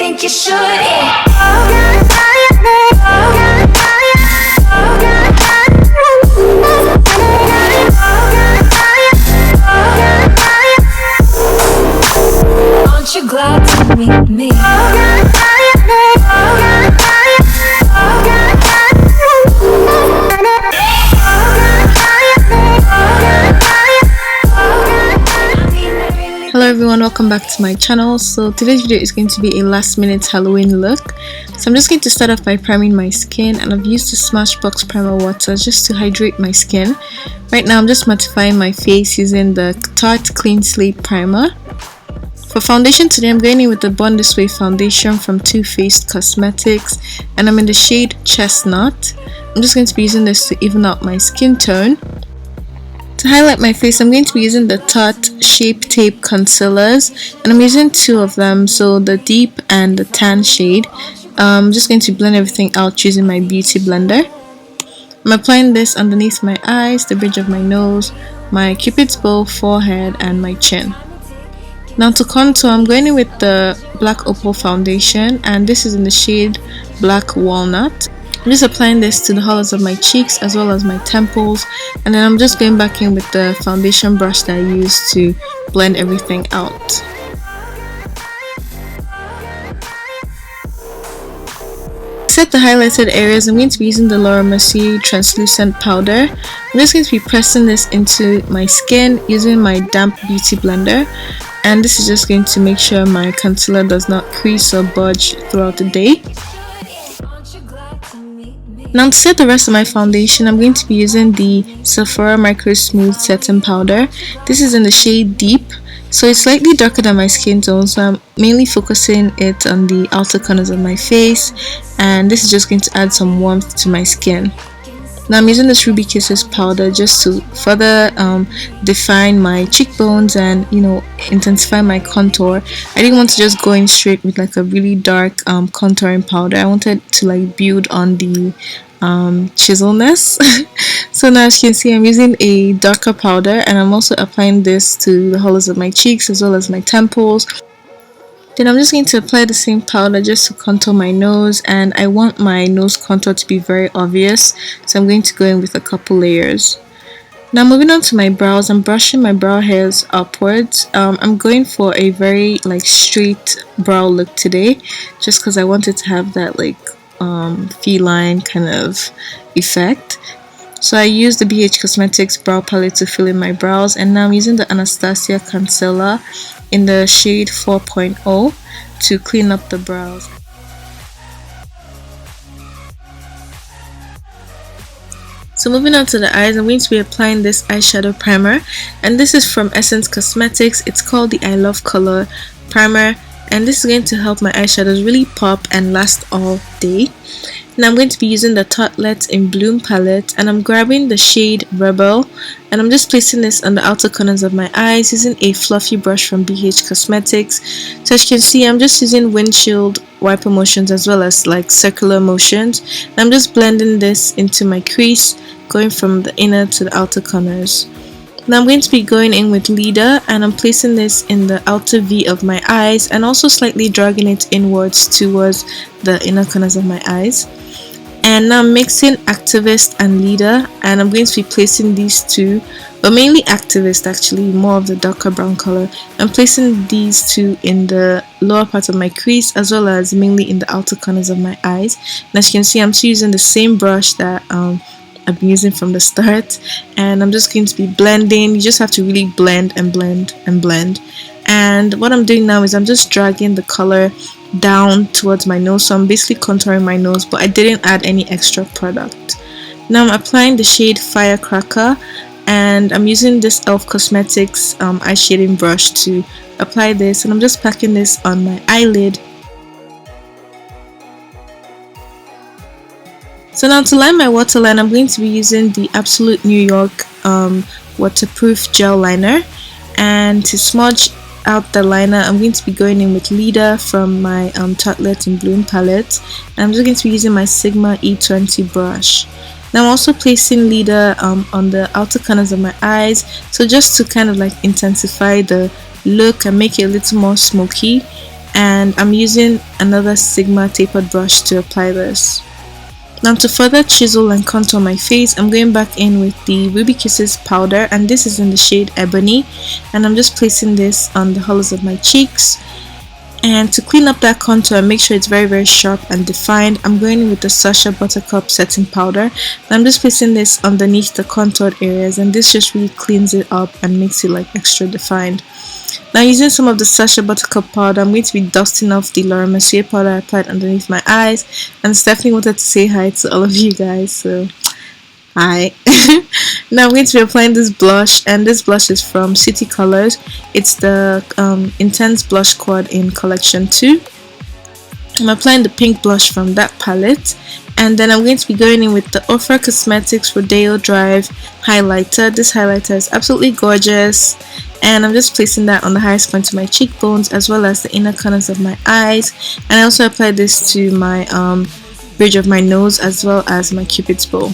think you should, yeah. Aren't you glad to meet me? Hello everyone, welcome back to my channel. So today's video is going to be a last minute Halloween look. So I'm just going to start off by priming my skin, and I've used the Smashbox primer water just to hydrate my skin. Right now I'm just mattifying my face using the Tarte Clean Slate primer. For foundation today, I'm going in with the Born This Way foundation from Too Faced Cosmetics, and I'm in the shade Chestnut. I'm just going to be using this to even out my skin tone. To highlight my face, I'm going to be using the Tarte Shape Tape concealers, and I'm using two of them, so the deep and the tan shade. I'm just going to blend everything out using my beauty blender. I'm applying this underneath my eyes, the bridge of my nose, my cupid's bow, forehead, and my chin. Now to contour, I'm going in with the Black Opal foundation, and this is in the shade Black Walnut. I'm just applying this to the hollows of my cheeks as well as my temples, and then I'm just going back in with the foundation brush that I used to blend everything out. To set the highlighted areas, I'm going to be using the Mercier translucent powder. I'm just going to be pressing this into my skin using my damp beauty blender, and this is just going to make sure my concealer does not crease or budge throughout the day. Now to set the rest of my foundation, I'm going to be using the Sephora Micro-smooth setting powder. This is in the shade Deep, so it's slightly darker than my skin tone, so I'm mainly focusing it on the outer corners of my face, and this is just going to add some warmth to my skin. Now I'm using this Ruby Kisses powder just to further define my cheekbones and, you know, intensify my contour. I didn't want to just go in straight with like a really dark contouring powder. I wanted to like build on the chiselness. So now as you can see, I'm using a darker powder, and I'm also applying this to the hollows of my cheeks as well as my temples. Then I'm just going to apply the same powder just to contour my nose, and I want my nose contour to be very obvious, so I'm going to go in with a couple layers. Now moving on to my brows, I'm brushing my brow hairs upwards. I'm going for a very like straight brow look today, just because I wanted to have that like feline kind of effect. So I used the BH Cosmetics brow palette to fill in my brows, and now I'm using the Anastasia concealer in the shade 4.0 to clean up the brows. So moving on to the eyes, I'm going to be applying this eyeshadow primer, and this is from Essence Cosmetics. It's called the I Love Color primer, and this is going to help my eyeshadows really pop and last all day. Now I'm going to be using the Tartelette in Bloom palette, and I'm grabbing the shade Rebel, and I'm just placing this on the outer corners of my eyes using a fluffy brush from BH Cosmetics. So as you can see, I'm just using windshield wiper motions as well as like circular motions, and I'm just blending this into my crease, going from the inner to the outer corners. Now I'm going to be going in with Leader, and I'm placing this in the outer V of my eyes and also slightly dragging it inwards towards the inner corners of my eyes. And now I'm mixing Activist and Leader, and I'm going to be placing these two, but mainly Activist actually, more of the darker brown color. I'm placing these two in the lower part of my crease as well as mainly in the outer corners of my eyes. And as you can see, I'm still using the same brush that I've been using from the start, and I'm just going to be blending. You just have to really blend and blend and blend. And what I'm doing now is I'm just dragging the color down towards my nose, so I'm basically contouring my nose, but I didn't add any extra product. Now I'm applying the shade Firecracker, and I'm using this e.l.f. Cosmetics eye shading brush to apply this, and I'm just packing this on my eyelid. So now to line my waterline, I'm going to be using the Absolute New York waterproof gel liner, and to smudge out the liner, I'm going to be going in with Leader from my Tartelette in Bloom palette, and I'm just going to be using my Sigma E20 brush. Now I'm also placing Leader on the outer corners of my eyes, so just to kind of like intensify the look and make it a little more smoky. and I'm using another Sigma tapered brush to apply this. Now to further chisel and contour my face, I'm going back in with the Ruby Kisses powder, and this is in the shade Ebony, and I'm just placing this on the hollows of my cheeks. And to clean up that contour and make sure it's very sharp and defined, I'm going in with the Sacha Buttercup setting powder, and I'm just placing this underneath the contoured areas, and this just really cleans it up and makes it like extra defined. Now using some of the Sacha Buttercup powder, I'm going to be dusting off the Mercier powder I applied underneath my eyes. And Stephanie wanted to say hi to all of you guys, so hi. Now I'm going to be applying this blush, and this blush is from City Colors. It's the Intense Blush Quad in Collection 2. I'm applying the pink blush from that palette, and then I'm going to be going in with the Ofra Cosmetics Rodeo Drive highlighter. This highlighter is absolutely gorgeous, and I'm just placing that on the highest point of my cheekbones as well as the inner corners of my eyes. And I also applied this to my bridge of my nose as well as my cupid's bow.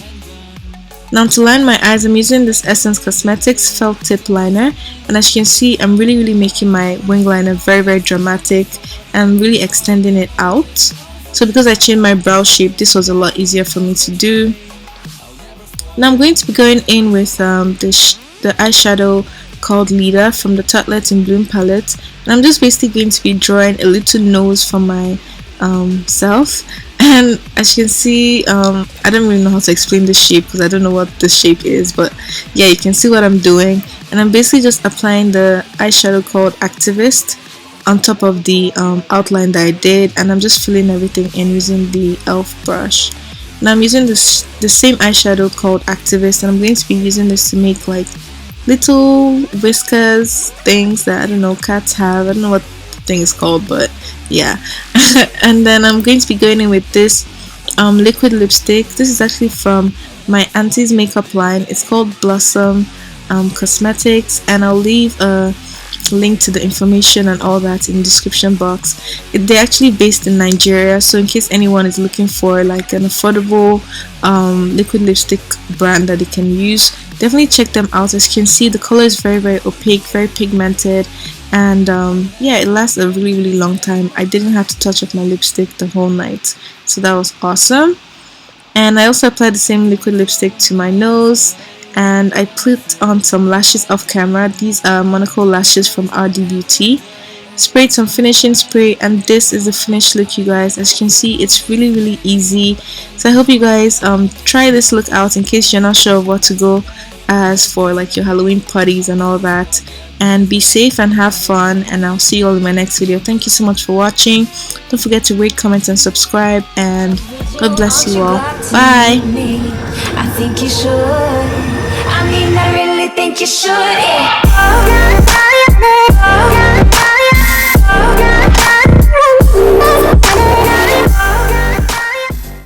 Now to line my eyes, I'm using this Essence Cosmetics Felt Tip Liner, and as you can see, I'm really making my wing liner very dramatic and really extending it out. So because I changed my brow shape, this was a lot easier for me to do. Now I'm going to be going in with the eyeshadow called Leader from the Tartelette in Bloom palette, and I'm just basically going to be drawing a little nose for my self. And as you can see, I don't really know how to explain this shape because I don't know what this shape is, but yeah, you can see what I'm doing. And I'm basically just applying the eyeshadow called Activist on top of the outline that I did, and I'm just filling everything in using the e.l.f. brush. Now I'm using the same eyeshadow called Activist, and I'm going to be using this to make like little whiskers things that I don't know cats have. I don't know what the thing is called, but yeah. And then I'm going to be going in with this liquid lipstick. This is actually from my auntie's makeup line. It's called Blossom Cosmetics, and I'll leave a link to the information and all that in the description box. They're actually based in Nigeria, so in case anyone is looking for like an affordable liquid lipstick brand that they can use, definitely check them out. As you can see, the color is very opaque, very pigmented, and yeah, it lasts a really long time. I didn't have to touch up my lipstick the whole night, so that was awesome. And I also applied the same liquid lipstick to my nose, and I put on some lashes off camera. These are Monaco lashes from RD Beauty. Sprayed some finishing spray, and this is the finished look, you guys. As you can see, it's really easy. So I hope you guys try this look out in case you're not sure of what to go as for like your Halloween parties and all that. And be safe and have fun, and I'll see you all in my next video. Thank you so much for watching. Don't forget to rate, comment, and subscribe, and God bless you all. Bye. I think you should. I really think you should. Yeah.